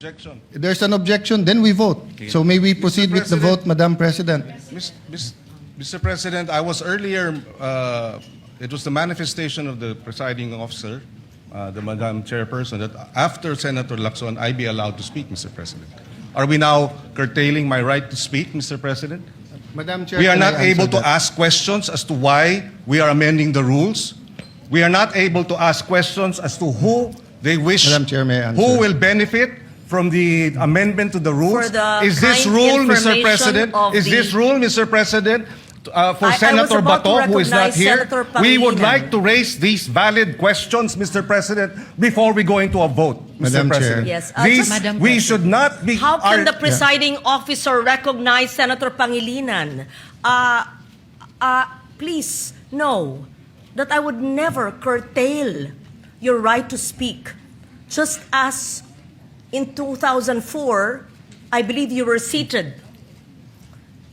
Objection. If there's an objection, then we vote. Okay. So may we proceed with the vote, Madam President? Mr. President, I was earlier, it was the manifestation of the presiding officer, the Madam Chairperson, that after Senator Lacson, I be allowed to speak, Mr. President. Are we now curtailing my right to speak, Mr. President? Madam Chair, We are can I not able answer to that? ask questions as to why we are amending the rules. We are not able to ask questions as to who they wish, Madam Chair, may I answer? who will benefit from the amendment to the rules. For the Is this kind rule, Mr. information President? of Is this the- rule, Mr. President, for I was Senator about to Bato, who is not recognize here? Senator We would Pangilinan. like to raise these valid questions, Mr. President, before we go into a vote, Mr. Madam Chair. President. Yes, These, Madam we should not be... How can the our- presiding officer recognize Senator Pangilinan? Please know that I would never curtail your right to speak. Just as in 2004, I believe you were seated,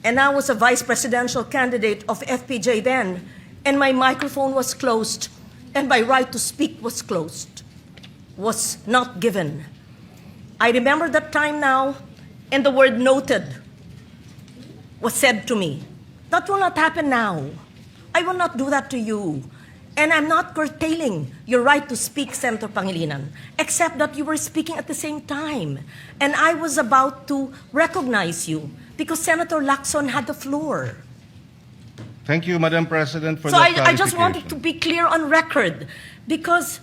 and I was a vice presidential candidate of FPJ then, and my microphone was closed, and my right to speak was closed, was not given. I remember that time now, and the word noted was said to me. That will not happen now. I will not do that to you. And I'm not curtailing your right to speak, Senator Pangilinan, except that you were speaking at the same time. And I was about to recognize you because Senator Lacson had the floor. Thank you, Madam President, for So that I just wanted clarification. to be clear on record because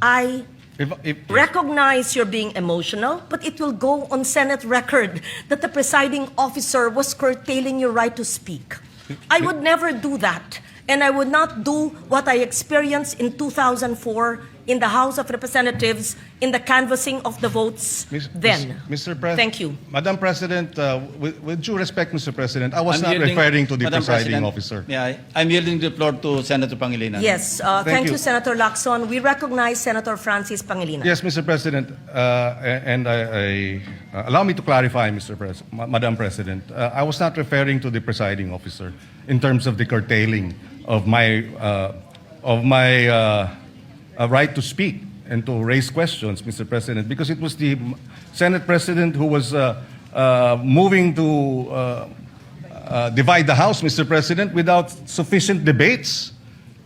I If- recognize you're being emotional, but it will go on Senate record that the presiding officer was curtailing your right to speak. I would never do that. And I would not do what I experienced in 2004 in the House of Representatives in the canvassing of the votes then. Mr. President. Thank you. Madam President, with due respect, Mr. President, I was I'm not yielding- referring to the Madam presiding President, officer. Yeah, I'm yielding the floor to Senator Pangilinan. Yes, Thank thank you. you, Senator Lacson. We recognize Senator Francis Pangilinan. Yes, Mr. President, and allow me to clarify, Madam President. I was not referring to the presiding officer in terms of the curtailing of my right to speak and to raise questions, Mr. President, because it was the Senate President who was moving to divide the House, Mr. President, without sufficient debates.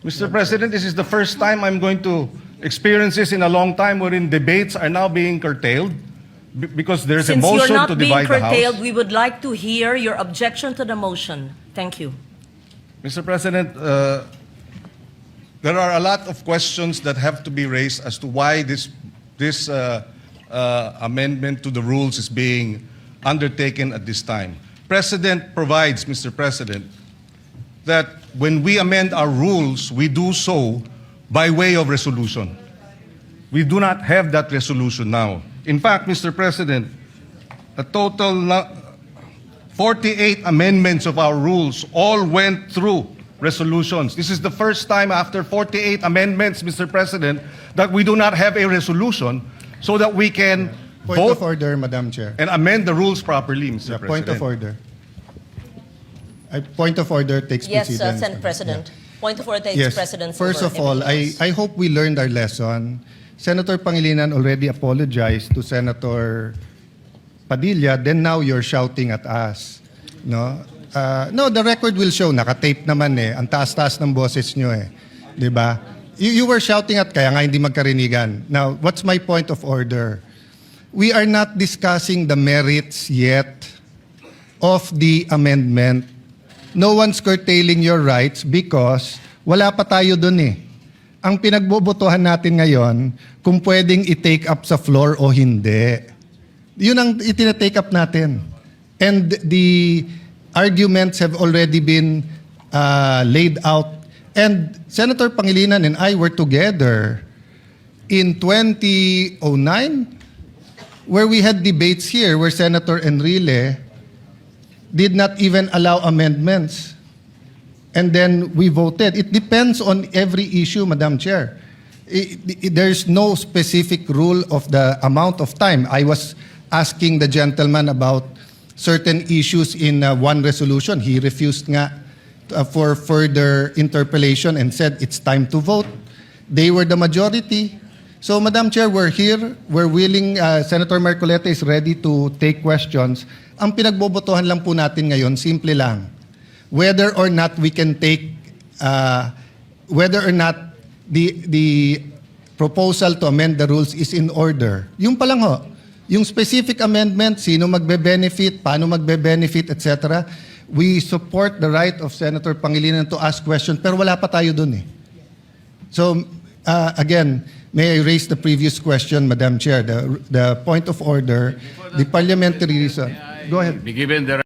Mr. President, this is the first time I'm going to experience this in a long time wherein debates are now being curtailed because there's a Since you're motion not to being divide the curtailed, House. we would like to hear your objection to the motion. Thank you. Mr. President, there are a lot of questions that have to be raised as to why this amendment to the rules is being undertaken at this time. Precedent provides, Mr. President, that when we amend our rules, we do so by way of resolution. We do not have that resolution now. In fact, Mr. President, a total 48 amendments of our rules all went through resolutions. This is the first time after 48 amendments, Mr. President, that we do not have a resolution so that we can Point vote of order, Madam Chair. and amend the rules properly, Mr. Yeah, President. point of order. Point of order takes Yes, precedence. Senate President. Point of order takes Yes. precedence. First over of all, everything else. I hope we learned our lesson. Senator Pangilinan already apologized to Senator Padilla, then now you're shouting at us. No? No, the record will show. Nakatape naman eh. Ang taas-taas ng boses nyo eh. Di ba? You were shouting at kaya nga hindi magkarinigan. Now, what's my point of order? We are not discussing the merits yet of the amendment. No one's curtailing your rights because wala pa tayo dun eh. Ang pinagbobotohan natin ngayon, kung pwedeng i-take up sa floor o hindi. Yun ang itinatake up natin. And the arguments have already been laid out. And Senator Pangilinan and I were together in 2009 where we had debates here where Senator Enrile did not even allow amendments. And then we voted. It depends on every issue, Madam Chair. There's no specific rule of the amount of time. I was asking the gentleman about certain issues in one resolution. He refused nga for further interpellation and said it's time to vote. They were the majority. So, Madam Chair, we're here. We're willing, Senator Marcoleta is ready to take questions. Ang pinagbobotohan lang po natin ngayon, simple lang. Whether or not we can take, whether or not the proposal to amend the rules is in order. Yung pa lang ho. Yung specific amendment, sino magbe-benefit, paano magbe-benefit, etc. We support the right of Senator Pangilinan to ask questions, pero wala pa tayo dun eh. So, again, may I raise the previous question, Madam Chair, the point of order, the parliamentary reason. Go ahead. Be given the